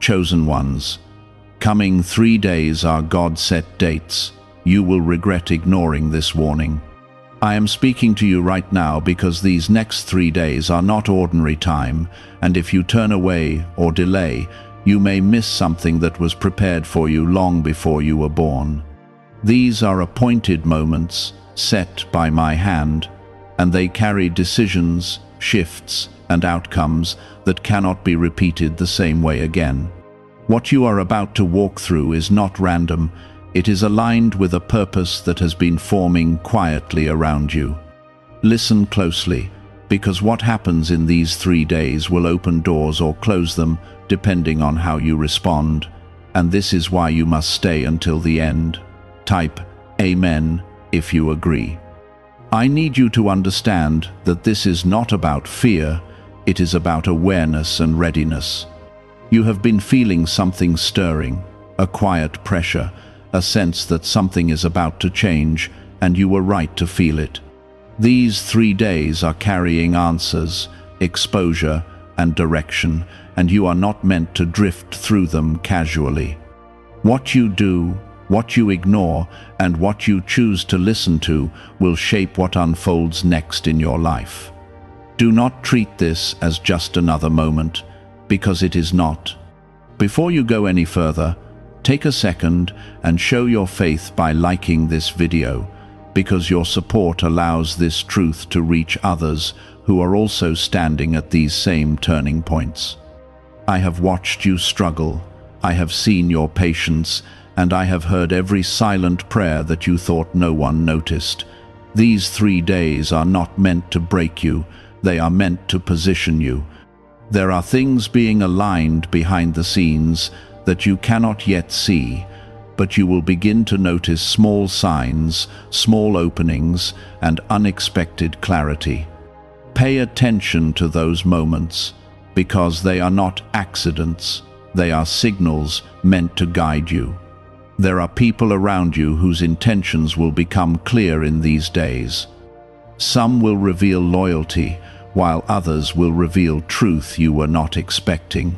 chosen ones. Coming 3 days are God-set dates. You will regret ignoring this warning. I am speaking to you right now because these next 3 days are not ordinary time, and if you turn away or delay, you may miss something that was prepared for you long before you were born. These are appointed moments, set by my hand, and they carry decisions, shifts, and outcomes that cannot be repeated the same way again. What you are about to walk through is not random. It is aligned with a purpose that has been forming quietly around you. Listen closely, because what happens in these 3 days will open doors or close them, depending on how you respond. And this is why you must stay until the end. Type Amen if you agree. I need you to understand that this is not about fear, it is about awareness and readiness. You have been feeling something stirring, a quiet pressure, a sense that something is about to change, and you were right to feel it. These 3 days are carrying answers, exposure, and direction, and you are not meant to drift through them casually. What you do, what you ignore, and what you choose to listen to will shape what unfolds next in your life. Do not treat this as just another moment, because it is not. Before you go any further, take a second and show your faith by liking this video, because your support allows this truth to reach others who are also standing at these same turning points. I have watched you struggle, I have seen your patience, and I have heard every silent prayer that you thought no one noticed. These 3 days are not meant to break you, they are meant to position you. There are things being aligned behind the scenes that you cannot yet see, but you will begin to notice small signs, small openings, and unexpected clarity. Pay attention to those moments, because they are not accidents, they are signals meant to guide you. There are people around you whose intentions will become clear in these days. Some will reveal loyalty, while others will reveal truth you were not expecting.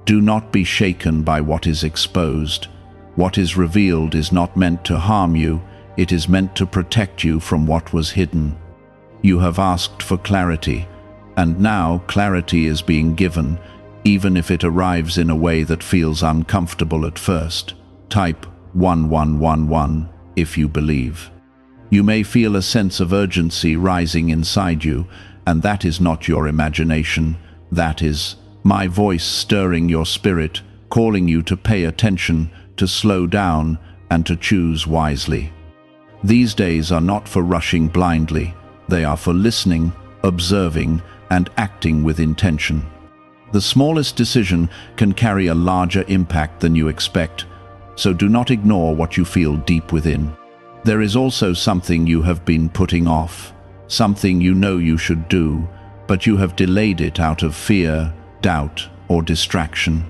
Do not be shaken by what is exposed. What is revealed is not meant to harm you, it is meant to protect you from what was hidden. You have asked for clarity, and now clarity is being given, even if it arrives in a way that feels uncomfortable at first. Type 1111 if you believe. You may feel a sense of urgency rising inside you, and that is not your imagination, that is my voice stirring your spirit, calling you to pay attention, to slow down, and to choose wisely. These days are not for rushing blindly, they are for listening, observing, and acting with intention. The smallest decision can carry a larger impact than you expect, so do not ignore what you feel deep within. There is also something you have been putting off, something you know you should do, but you have delayed it out of fear, doubt, or distraction.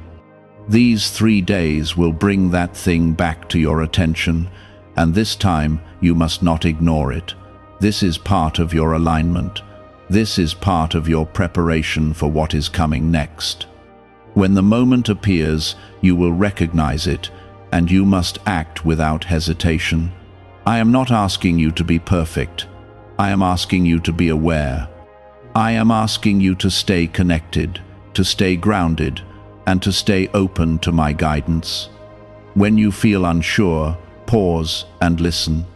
These 3 days will bring that thing back to your attention, and this time you must not ignore it. This is part of your alignment. This is part of your preparation for what is coming next. When the moment appears, you will recognize it, and you must act without hesitation. I am not asking you to be perfect. I am asking you to be aware. I am asking you to stay connected, to stay grounded, and to stay open to my guidance. When you feel unsure, pause and listen.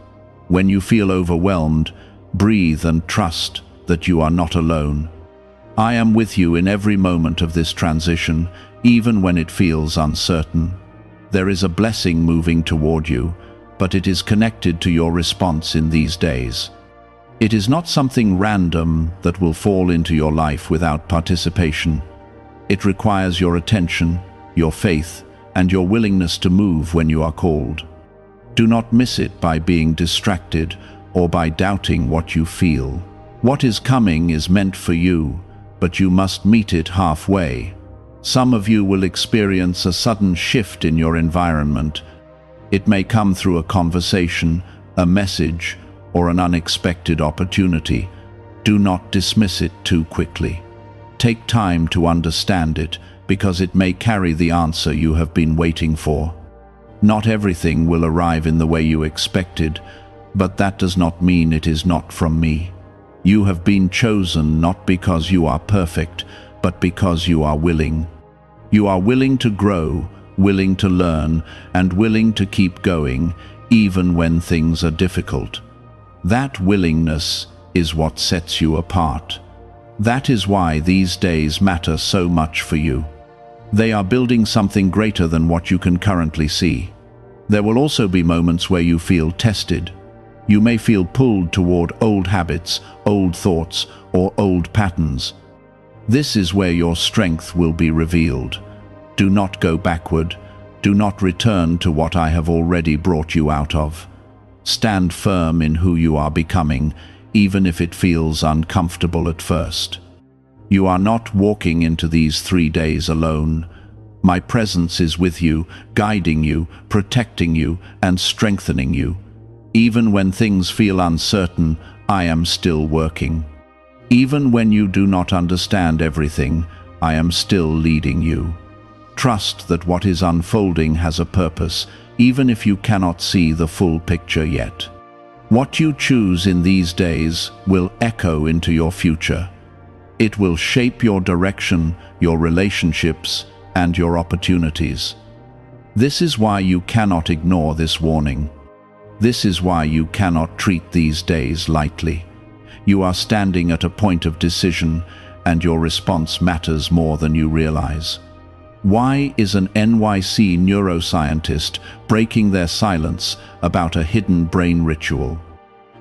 When you feel overwhelmed, breathe and trust that you are not alone. I am with you in every moment of this transition, even when it feels uncertain. There is a blessing moving toward you, but it is connected to your response in these days. It is not something random that will fall into your life without participation. It requires your attention, your faith, and your willingness to move when you are called. Do not miss it by being distracted or by doubting what you feel. What is coming is meant for you, but you must meet it halfway. Some of you will experience a sudden shift in your environment. It may come through a conversation, a message, or an unexpected opportunity. Do not dismiss it too quickly. Take time to understand it, because it may carry the answer you have been waiting for. Not everything will arrive in the way you expected, but that does not mean it is not from me. You have been chosen not because you are perfect, but because you are willing. You are willing to grow, willing to learn, and willing to keep going, even when things are difficult. That willingness is what sets you apart. That is why these days matter so much for you. They are building something greater than what you can currently see. There will also be moments where you feel tested. You may feel pulled toward old habits, old thoughts, or old patterns. This is where your strength will be revealed. Do not go backward. Do not return to what I have already brought you out of. Stand firm in who you are becoming, even if it feels uncomfortable at first. You are not walking into these 3 days alone. My presence is with you, guiding you, protecting you, and strengthening you. Even when things feel uncertain, I am still working. Even when you do not understand everything, I am still leading you. Trust that what is unfolding has a purpose, even if you cannot see the full picture yet. What you choose in these days will echo into your future. It will shape your direction, your relationships, and your opportunities. This is why you cannot ignore this warning. This is why you cannot treat these days lightly. You are standing at a point of decision, and your response matters more than you realize. Why is an NYC neuroscientist breaking their silence about a hidden brain ritual?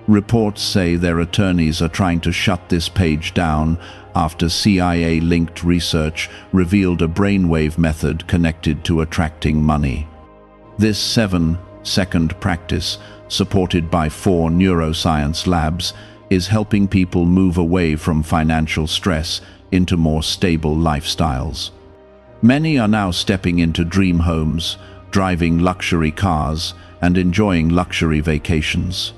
Reports say their attorneys are trying to shut this page down after CIA-linked research revealed a brainwave method connected to attracting money. This 7-second practice, supported by 4 neuroscience labs, is helping people move away from financial stress into more stable lifestyles. Many are now stepping into dream homes, driving luxury cars, and enjoying luxury vacations.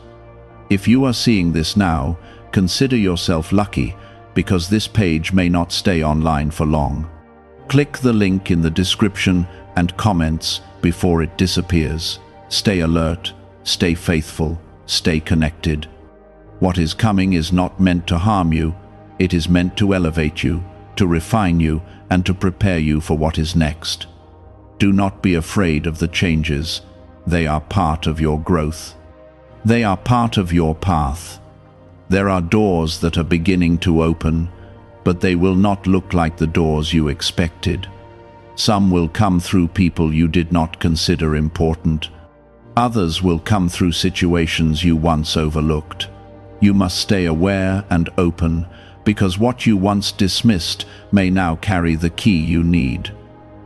If you are seeing this now, consider yourself lucky, because this page may not stay online for long. Click the link in the description and comments before it disappears. Stay alert, stay faithful, stay connected. What is coming is not meant to harm you, it is meant to elevate you, to refine you, and to prepare you for what is next. Do not be afraid of the changes. They are part of your growth. They are part of your path. There are doors that are beginning to open, but they will not look like the doors you expected. Some will come through people you did not consider important. Others will come through situations you once overlooked. You must stay aware and open, because what you once dismissed may now carry the key you need.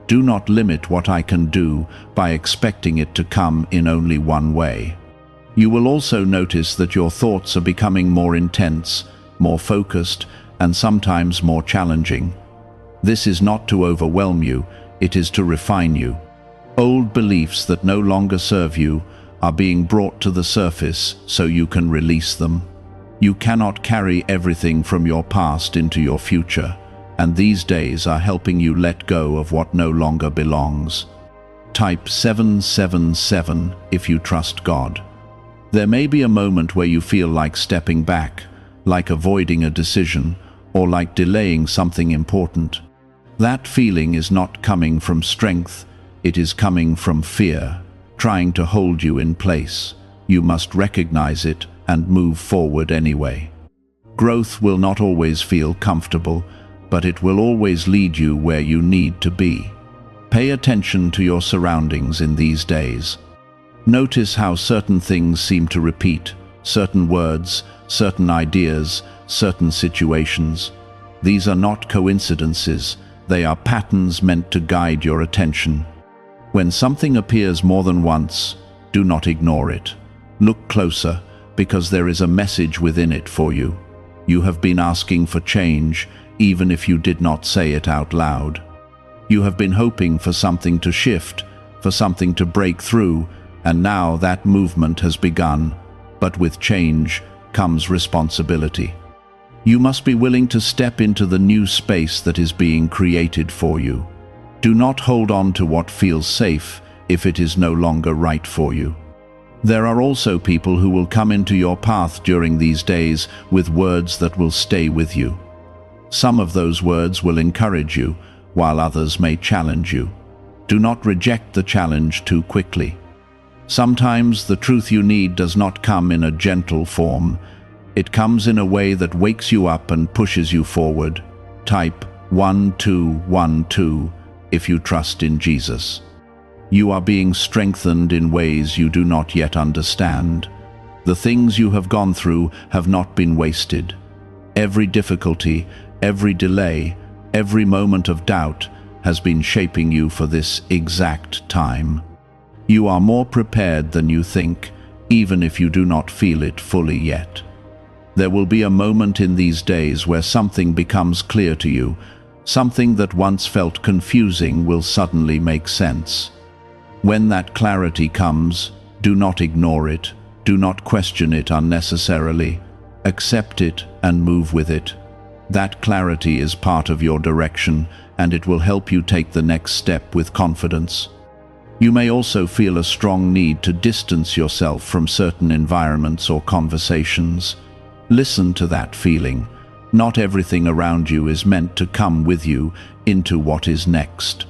Do not limit what I can do by expecting it to come in only one way. You will also notice that your thoughts are becoming more intense, more focused, and sometimes more challenging. This is not to overwhelm you, it is to refine you. Old beliefs that no longer serve you are being brought to the surface so you can release them. You cannot carry everything from your past into your future, and these days are helping you let go of what no longer belongs. Type 777 if you trust God. There may be a moment where you feel like stepping back, like avoiding a decision, or like delaying something important. That feeling is not coming from strength, it is coming from fear, trying to hold you in place. You must recognize it and move forward anyway. Growth will not always feel comfortable, but it will always lead you where you need to be. Pay attention to your surroundings in these days. Notice how certain things seem to repeat, certain words, certain ideas, certain situations. These are not coincidences, they are patterns meant to guide your attention. When something appears more than once, do not ignore it. Look closer, because there is a message within it for you. You have been asking for change, even if you did not say it out loud. You have been hoping for something to shift, for something to break through, and now that movement has begun. But with change comes responsibility. You must be willing to step into the new space that is being created for you. Do not hold on to what feels safe if it is no longer right for you. There are also people who will come into your path during these days with words that will stay with you. Some of those words will encourage you, while others may challenge you. Do not reject the challenge too quickly. Sometimes the truth you need does not come in a gentle form. It comes in a way that wakes you up and pushes you forward. Type 1212 if you trust in Jesus. You are being strengthened in ways you do not yet understand. The things you have gone through have not been wasted. Every difficulty, every delay, every moment of doubt has been shaping you for this exact time. You are more prepared than you think, even if you do not feel it fully yet. There will be a moment in these days where something becomes clear to you. Something that once felt confusing will suddenly make sense. When that clarity comes, do not ignore it. Do not question it unnecessarily. Accept it and move with it. That clarity is part of your direction, and it will help you take the next step with confidence. You may also feel a strong need to distance yourself from certain environments or conversations. Listen to that feeling. Not everything around you is meant to come with you into what is next.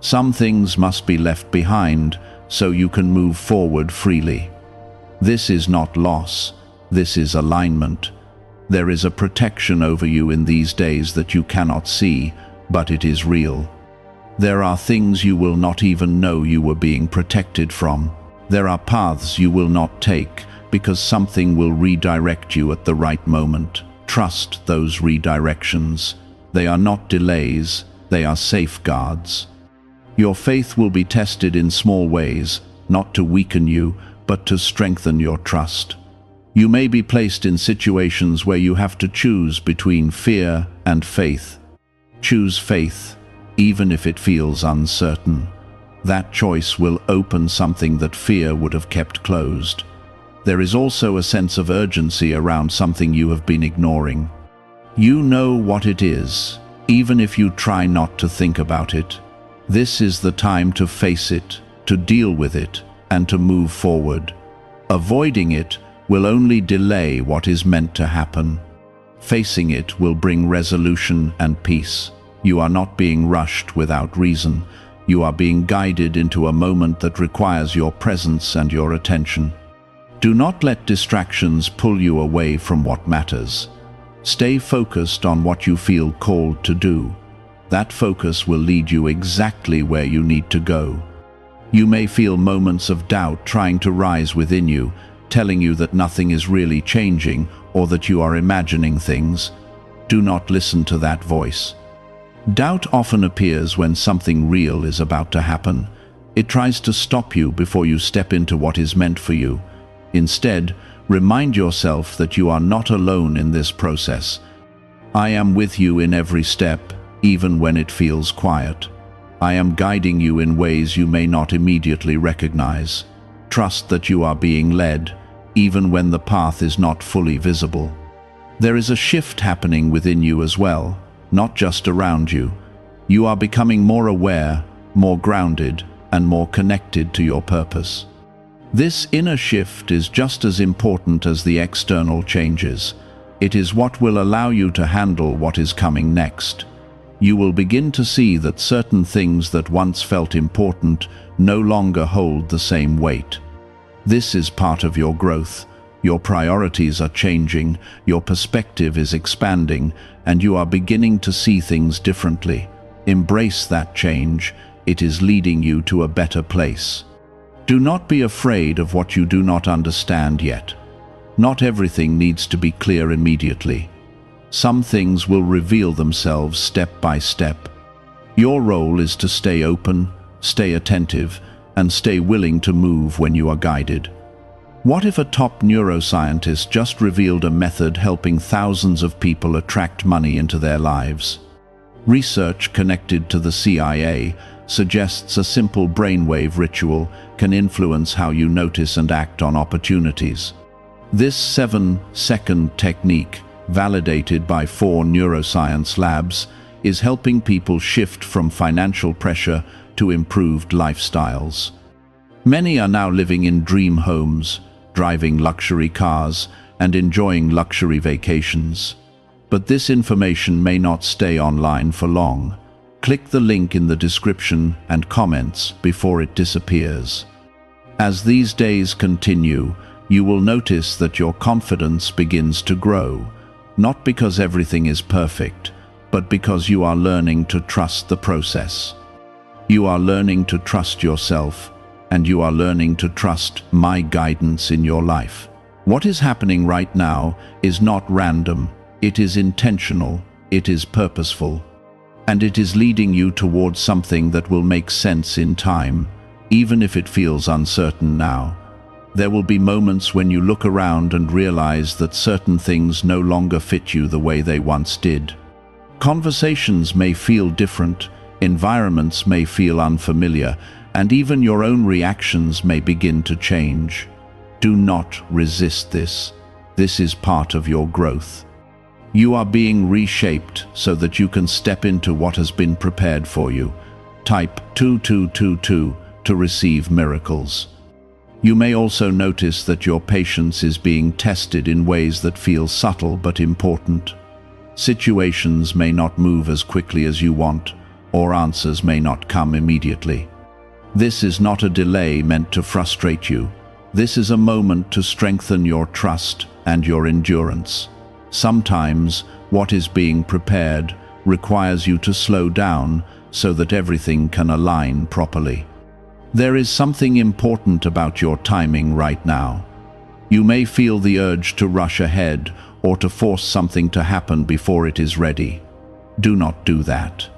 Some things must be left behind so you can move forward freely. This is not loss, this is alignment. There is a protection over you in these days that you cannot see, but it is real. There are things you will not even know you were being protected from. There are paths you will not take because something will redirect you at the right moment. Trust those redirections. They are not delays, they are safeguards. Your faith will be tested in small ways, not to weaken you, but to strengthen your trust. You may be placed in situations where you have to choose between fear and faith. Choose faith, even if it feels uncertain. That choice will open something that fear would have kept closed. There is also a sense of urgency around something you have been ignoring. You know what it is, even if you try not to think about it. This is the time to face it, to deal with it, and to move forward. Avoiding it will only delay what is meant to happen. Facing it will bring resolution and peace. You are not being rushed without reason. You are being guided into a moment that requires your presence and your attention. Do not let distractions pull you away from what matters. Stay focused on what you feel called to do. That focus will lead you exactly where you need to go. You may feel moments of doubt trying to rise within you, telling you that nothing is really changing or that you are imagining things. Do not listen to that voice. Doubt often appears when something real is about to happen. It tries to stop you before you step into what is meant for you. Instead, remind yourself that you are not alone in this process. I am with you in every step, even when it feels quiet. I am guiding you in ways you may not immediately recognize. Trust that you are being led, even when the path is not fully visible. There is a shift happening within you as well, not just around you. You are becoming more aware, more grounded, and more connected to your purpose. This inner shift is just as important as the external changes. It is what will allow you to handle what is coming next. You will begin to see that certain things that once felt important no longer hold the same weight. This is part of your growth. Your priorities are changing, your perspective is expanding, and you are beginning to see things differently. Embrace that change. It is leading you to a better place. Do not be afraid of what you do not understand yet. Not everything needs to be clear immediately. Some things will reveal themselves step by step. Your role is to stay open, stay attentive, and stay willing to move when you are guided. What if a top neuroscientist just revealed a method helping thousands of people attract money into their lives? Research connected to the CIA suggests a simple brainwave ritual can influence how you notice and act on opportunities. This 7-second technique, validated by 4 neuroscience labs, is helping people shift from financial pressure to improved lifestyles. Many are now living in dream homes, driving luxury cars, and enjoying luxury vacations. But this information may not stay online for long. Click the link in the description and comments before it disappears. As these days continue, you will notice that your confidence begins to grow, not because everything is perfect, but because you are learning to trust the process. You are learning to trust yourself, and you are learning to trust my guidance in your life. What is happening right now is not random, it is intentional, it is purposeful, and it is leading you towards something that will make sense in time, even if it feels uncertain now. There will be moments when you look around and realize that certain things no longer fit you the way they once did. Conversations may feel different, environments may feel unfamiliar, and even your own reactions may begin to change. Do not resist this. This is part of your growth. You are being reshaped so that you can step into what has been prepared for you. Type 2222 to receive miracles. You may also notice that your patience is being tested in ways that feel subtle but important. Situations may not move as quickly as you want, or answers may not come immediately. This is not a delay meant to frustrate you. This is a moment to strengthen your trust and your endurance. Sometimes, what is being prepared requires you to slow down so that everything can align properly. There is something important about your timing right now. You may feel the urge to rush ahead or to force something to happen before it is ready. Do not do that.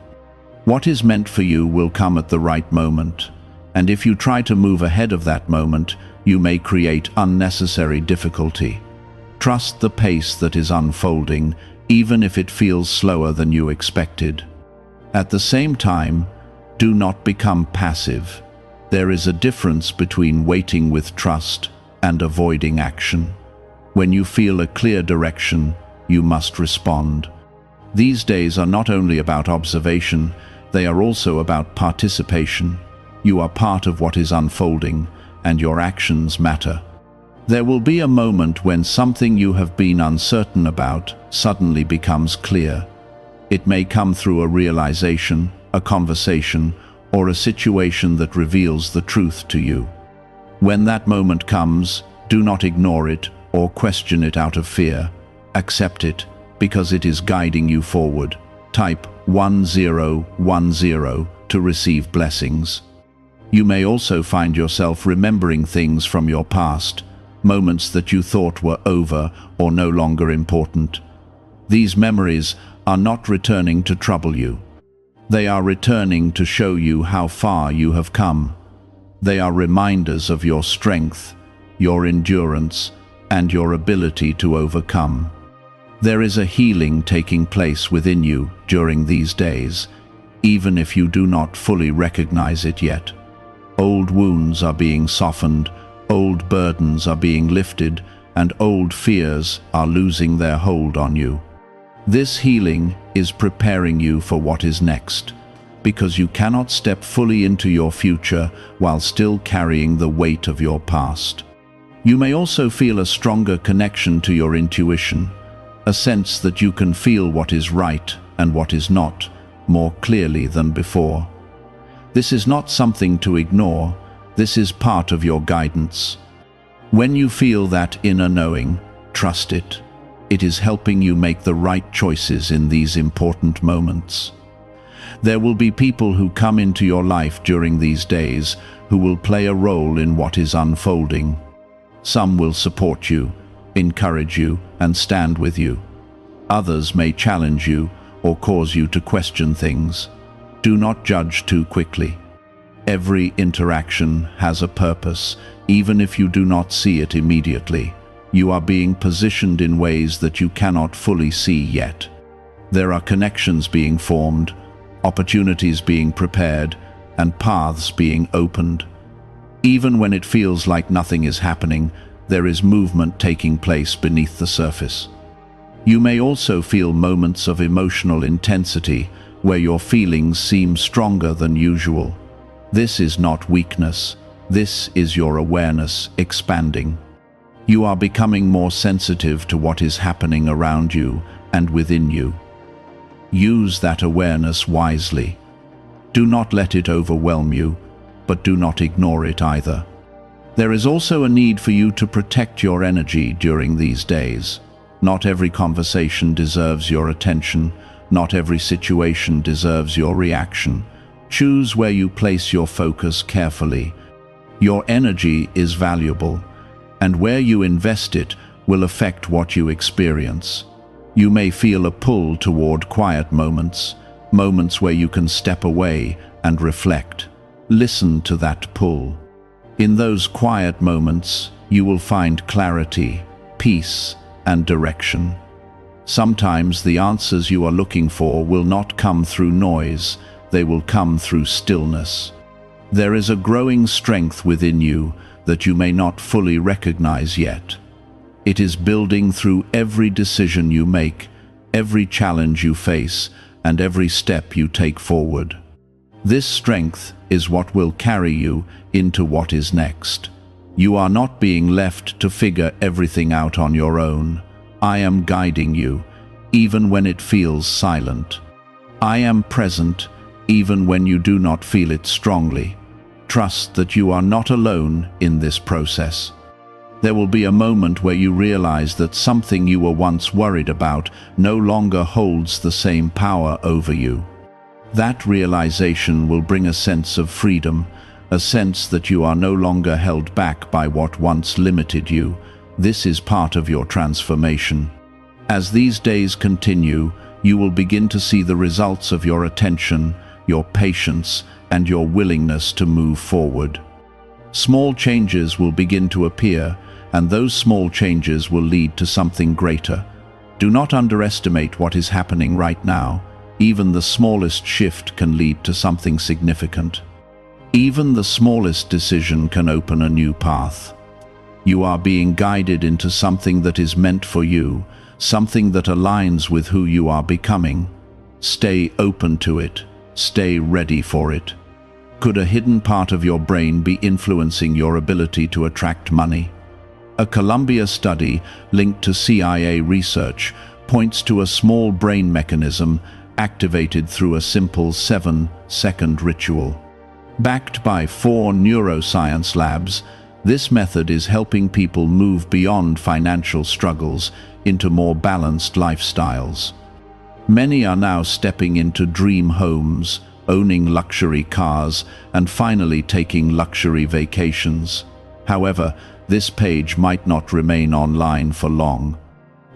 What is meant for you will come at the right moment, and if you try to move ahead of that moment, you may create unnecessary difficulty. Trust the pace that is unfolding, even if it feels slower than you expected. At the same time, do not become passive. There is a difference between waiting with trust and avoiding action. When you feel a clear direction, you must respond. These days are not only about observation, they are also about participation. You are part of what is unfolding, and your actions matter. There will be a moment when something you have been uncertain about suddenly becomes clear. It may come through a realization, a conversation, or a situation that reveals the truth to you. When that moment comes, do not ignore it or question it out of fear. Accept it, because it is guiding you forward. Type 1010 to receive blessings. You may also find yourself remembering things from your past, moments that you thought were over or no longer important. These memories are not returning to trouble you. They are returning to show you how far you have come. They are reminders of your strength, your endurance, and your ability to overcome. There is a healing taking place within you during these days, even if you do not fully recognize it yet. Old wounds are being softened, old burdens are being lifted, and old fears are losing their hold on you. This healing is preparing you for what is next, because you cannot step fully into your future while still carrying the weight of your past. You may also feel a stronger connection to your intuition, a sense that you can feel what is right and what is not more clearly than before. This is not something to ignore, this is part of your guidance. When you feel that inner knowing, trust it. It is helping you make the right choices in these important moments. There will be people who come into your life during these days who will play a role in what is unfolding. Some will support you, encourage you, and stand with you. Others may challenge you or cause you to question things. Do not judge too quickly. Every interaction has a purpose, even if you do not see it immediately. You are being positioned in ways that you cannot fully see yet. There are connections being formed, opportunities being prepared, and paths being opened. Even when it feels like nothing is happening, there is movement taking place beneath the surface. You may also feel moments of emotional intensity, where your feelings seem stronger than usual. This is not weakness. This is your awareness expanding. You are becoming more sensitive to what is happening around you and within you. Use that awareness wisely. Do not let it overwhelm you, but do not ignore it either. There is also a need for you to protect your energy during these days. Not every conversation deserves your attention. Not every situation deserves your reaction. Choose where you place your focus carefully. Your energy is valuable, and where you invest it will affect what you experience. You may feel a pull toward quiet moments, moments where you can step away and reflect. Listen to that pull. In those quiet moments, you will find clarity, peace, and direction. Sometimes the answers you are looking for will not come through noise, they will come through stillness. There is a growing strength within you that you may not fully recognize yet. It is building through every decision you make, every challenge you face, and every step you take forward. This strength is what will carry you into what is next. You are not being left to figure everything out on your own. I am guiding you, even when it feels silent. I am present, even when you do not feel it strongly. Trust that you are not alone in this process. There will be a moment where you realize that something you were once worried about no longer holds the same power over you. That realization will bring a sense of freedom, a sense that you are no longer held back by what once limited you. This is part of your transformation. As these days continue, you will begin to see the results of your attention, your patience, and your willingness to move forward. Small changes will begin to appear, and those small changes will lead to something greater. Do not underestimate what is happening right now. Even the smallest shift can lead to something significant. Even the smallest decision can open a new path. You are being guided into something that is meant for you, something that aligns with who you are becoming. Stay open to it. Stay ready for it. Could a hidden part of your brain be influencing your ability to attract money? A Columbia study linked to CIA research points to a small brain mechanism activated through a simple 7-second ritual. Backed by 4 neuroscience labs, this method is helping people move beyond financial struggles into more balanced lifestyles. Many are now stepping into dream homes, owning luxury cars, and finally taking luxury vacations. However, this page might not remain online for long.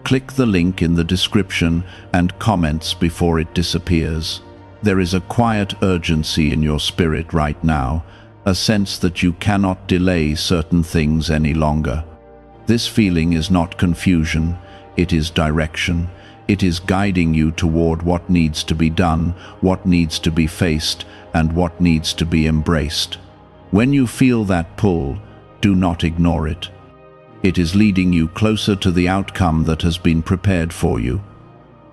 Click the link in the description and comments before it disappears. There is a quiet urgency in your spirit right now, a sense that you cannot delay certain things any longer. This feeling is not confusion, it is direction. It is guiding you toward what needs to be done, what needs to be faced, and what needs to be embraced. When you feel that pull, do not ignore it. It is leading you closer to the outcome that has been prepared for you.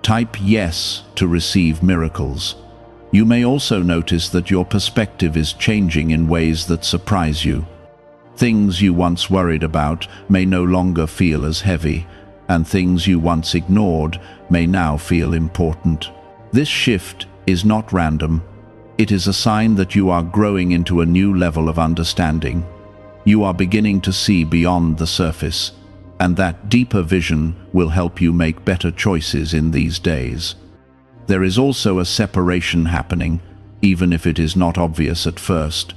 Type yes to receive miracles. You may also notice that your perspective is changing in ways that surprise you. Things you once worried about may no longer feel as heavy, and things you once ignored may now feel important. This shift is not random. It is a sign that you are growing into a new level of understanding. You are beginning to see beyond the surface, and that deeper vision will help you make better choices in these days. There is also a separation happening, even if it is not obvious at first.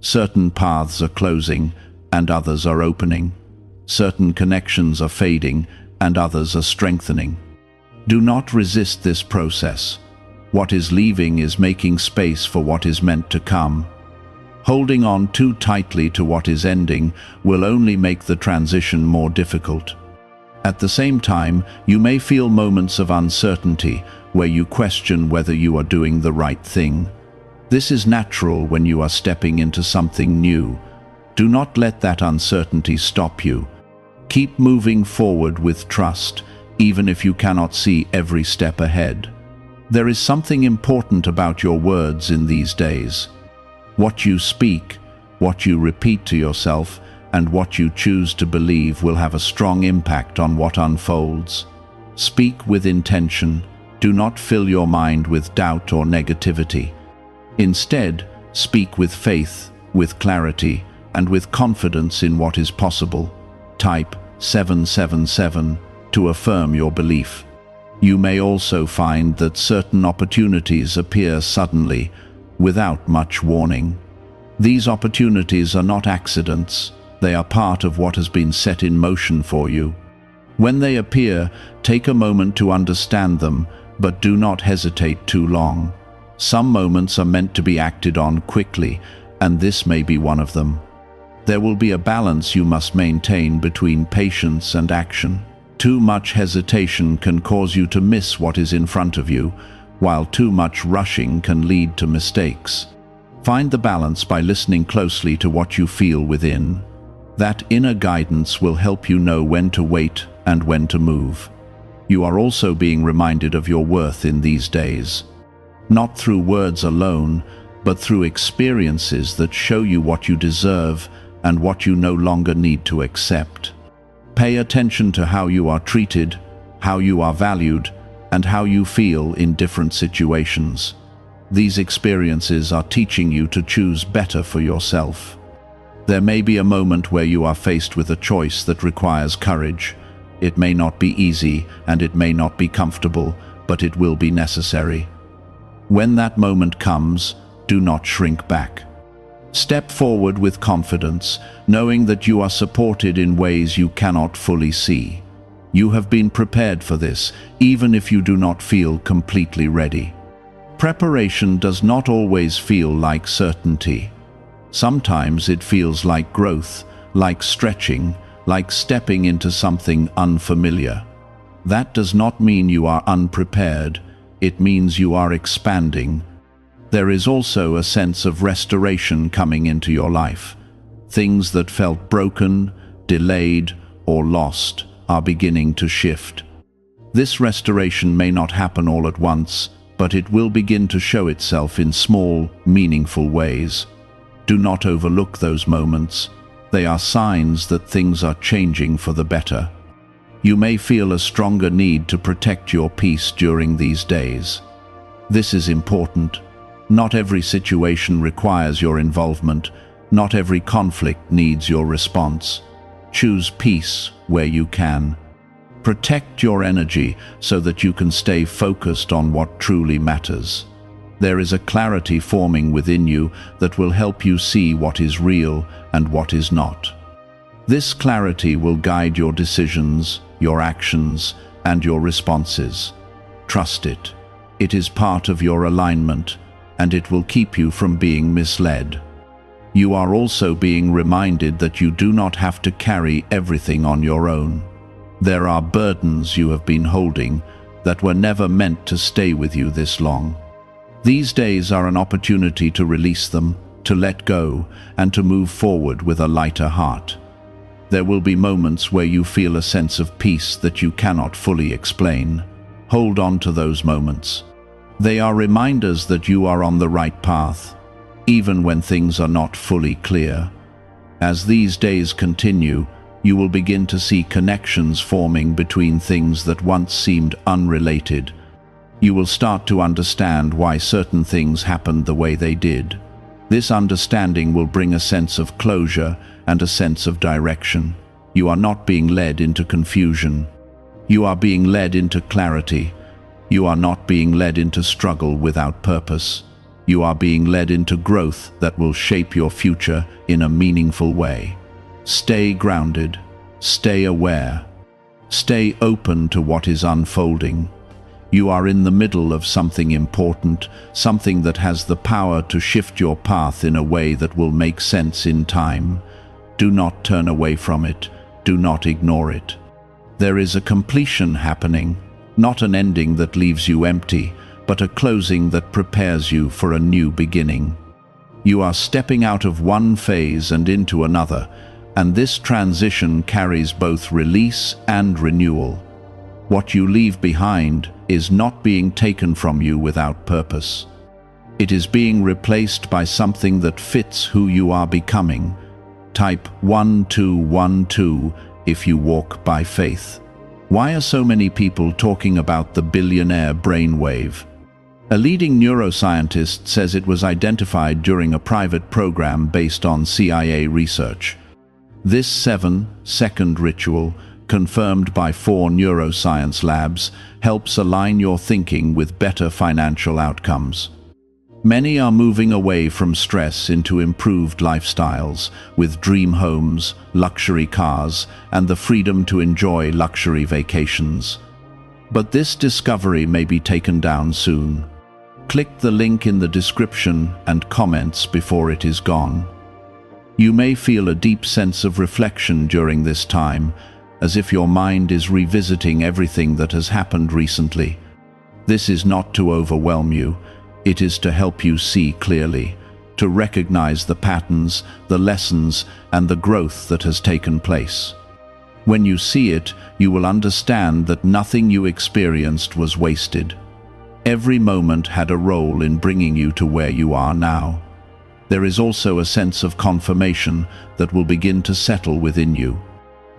Certain paths are closing, and others are opening. Certain connections are fading, and others are strengthening. Do not resist this process. What is leaving is making space for what is meant to come. Holding on too tightly to what is ending will only make the transition more difficult. At the same time, you may feel moments of uncertainty where you question whether you are doing the right thing. This is natural when you are stepping into something new. Do not let that uncertainty stop you. Keep moving forward with trust, even if you cannot see every step ahead. There is something important about your words in these days. What you speak, what you repeat to yourself, and what you choose to believe will have a strong impact on what unfolds. Speak with intention. Do not fill your mind with doubt or negativity. Instead, speak with faith, with clarity, and with confidence in what is possible. Type 777 to affirm your belief. You may also find that certain opportunities appear suddenly, without much warning. These opportunities are not accidents. They are part of what has been set in motion for you. When they appear, take a moment to understand them, but do not hesitate too long. Some moments are meant to be acted on quickly, and this may be one of them. There will be a balance you must maintain between patience and action. Too much hesitation can cause you to miss what is in front of you, while too much rushing can lead to mistakes. Find the balance by listening closely to what you feel within. That inner guidance will help you know when to wait and when to move. You are also being reminded of your worth in these days. Not through words alone, but through experiences that show you what you deserve and what you no longer need to accept. Pay attention to how you are treated, how you are valued, and how you feel in different situations. These experiences are teaching you to choose better for yourself. There may be a moment where you are faced with a choice that requires courage. It may not be easy and it may not be comfortable, but it will be necessary. When that moment comes, do not shrink back. Step forward with confidence, knowing that you are supported in ways you cannot fully see. You have been prepared for this, even if you do not feel completely ready. Preparation does not always feel like certainty. Sometimes it feels like growth, like stretching, like stepping into something unfamiliar. That does not mean you are unprepared. It means you are expanding. There is also a sense of restoration coming into your life. Things that felt broken, delayed, or lost are beginning to shift. This restoration may not happen all at once, but it will begin to show itself in small, meaningful ways. Do not overlook those moments. They are signs that things are changing for the better. You may feel a stronger need to protect your peace during these days. This is important. Not every situation requires your involvement. Not every conflict needs your response. Choose peace where you can. Protect your energy so that you can stay focused on what truly matters. There is a clarity forming within you that will help you see what is real and what is not. This clarity will guide your decisions, your actions, and your responses. Trust it. It is part of your alignment, and it will keep you from being misled. You are also being reminded that you do not have to carry everything on your own. There are burdens you have been holding that were never meant to stay with you this long. These days are an opportunity to release them, to let go, and to move forward with a lighter heart. There will be moments where you feel a sense of peace that you cannot fully explain. Hold on to those moments. They are reminders that you are on the right path, even when things are not fully clear. As these days continue, you will begin to see connections forming between things that once seemed unrelated. You will start to understand why certain things happened the way they did. This understanding will bring a sense of closure and a sense of direction. You are not being led into confusion. You are being led into clarity. You are not being led into struggle without purpose. You are being led into growth that will shape your future in a meaningful way. Stay grounded. Stay aware. Stay open to what is unfolding. You are in the middle of something important, something that has the power to shift your path in a way that will make sense in time. Do not turn away from it. Do not ignore it. There is a completion happening. Not an ending that leaves you empty, but a closing that prepares you for a new beginning. You are stepping out of one phase and into another, and this transition carries both release and renewal. What you leave behind is not being taken from you without purpose. It is being replaced by something that fits who you are becoming. Type 1212 if you walk by faith. Why are so many people talking about the billionaire brainwave? A leading neuroscientist says it was identified during a private program based on CIA research. This 7-second ritual, confirmed by 4 neuroscience labs, helps align your thinking with better financial outcomes. Many are moving away from stress into improved lifestyles, with dream homes, luxury cars, and the freedom to enjoy luxury vacations. But this discovery may be taken down soon. Click the link in the description and comments before it is gone. You may feel a deep sense of reflection during this time, as if your mind is revisiting everything that has happened recently. This is not to overwhelm you. It is to help you see clearly, to recognize the patterns, the lessons, and the growth that has taken place. When you see it, you will understand that nothing you experienced was wasted. Every moment had a role in bringing you to where you are now. There is also a sense of confirmation that will begin to settle within you.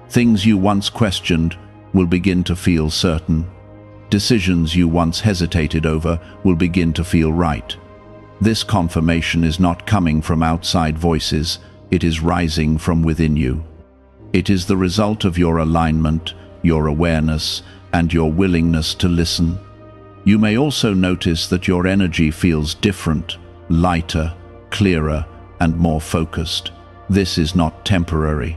Things you once questioned will begin to feel certain. Decisions you once hesitated over will begin to feel right. This confirmation is not coming from outside voices, it is rising from within you. It is the result of your alignment, your awareness, and your willingness to listen. You may also notice that your energy feels different, lighter, clearer, and more focused. This is not temporary.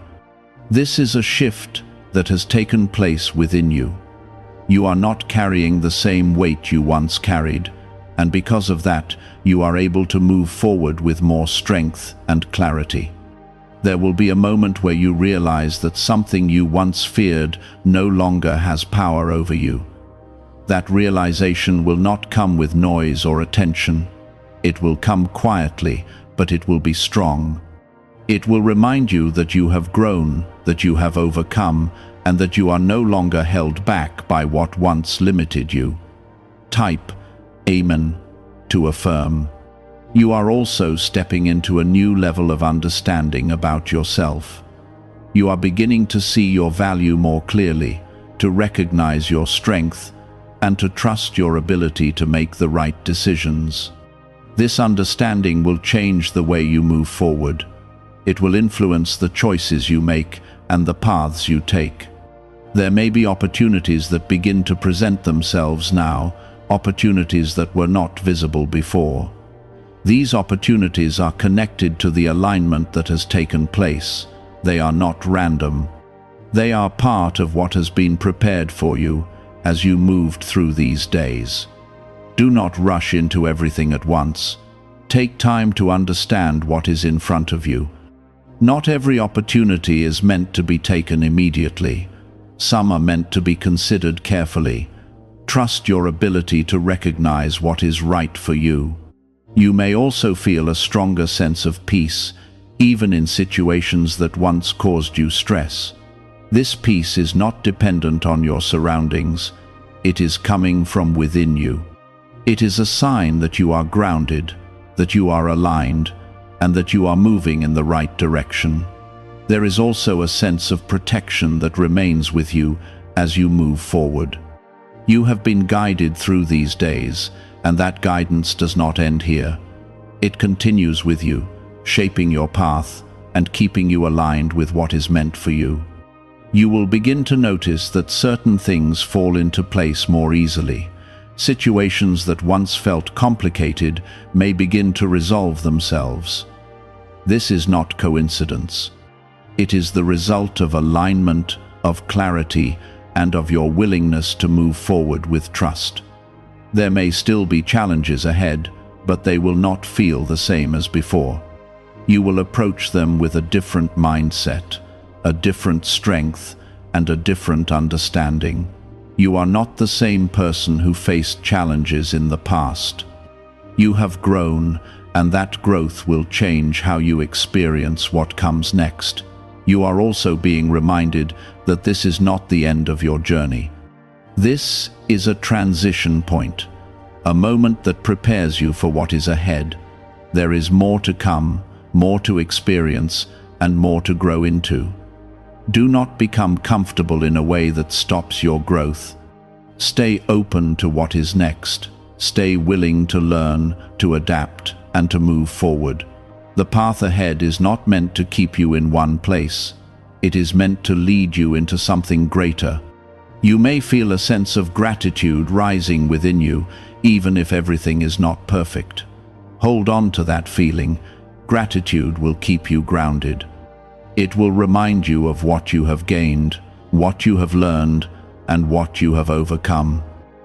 This is a shift that has taken place within you. You are not carrying the same weight you once carried, and because of that, you are able to move forward with more strength and clarity. There will be a moment where you realize that something you once feared no longer has power over you. That realization will not come with noise or attention. It will come quietly, but it will be strong. It will remind you that you have grown, that you have overcome, and that you are no longer held back by what once limited you. Type Amen to affirm. You are also stepping into a new level of understanding about yourself. You are beginning to see your value more clearly, to recognize your strength, and to trust your ability to make the right decisions. This understanding will change the way you move forward. It will influence the choices you make and the paths you take. There may be opportunities that begin to present themselves now, opportunities that were not visible before. These opportunities are connected to the alignment that has taken place. They are not random. They are part of what has been prepared for you as you moved through these days. Do not rush into everything at once. Take time to understand what is in front of you. Not every opportunity is meant to be taken immediately. Some are meant to be considered carefully. Trust your ability to recognize what is right for you. You may also feel a stronger sense of peace, even in situations that once caused you stress. This peace is not dependent on your surroundings. It is coming from within you. It is a sign that you are grounded, that you are aligned, and that you are moving in the right direction. There is also a sense of protection that remains with you as you move forward. You have been guided through these days, and that guidance does not end here. It continues with you, shaping your path and keeping you aligned with what is meant for you. You will begin to notice that certain things fall into place more easily. Situations that once felt complicated may begin to resolve themselves. This is not coincidence. It is the result of alignment, of clarity, and of your willingness to move forward with trust. There may still be challenges ahead, but they will not feel the same as before. You will approach them with a different mindset, a different strength, and a different understanding. You are not the same person who faced challenges in the past. You have grown, and that growth will change how you experience what comes next. You are also being reminded that this is not the end of your journey. This is a transition point, a moment that prepares you for what is ahead. There is more to come, more to experience, and more to grow into. Do not become comfortable in a way that stops your growth. Stay open to what is next. Stay willing to learn, to adapt, and to move forward. The path ahead is not meant to keep you in one place. It is meant to lead you into something greater. You may feel a sense of gratitude rising within you, even if everything is not perfect. Hold on to that feeling. Gratitude will keep you grounded. It will remind you of what you have gained, what you have learned, and what you have overcome.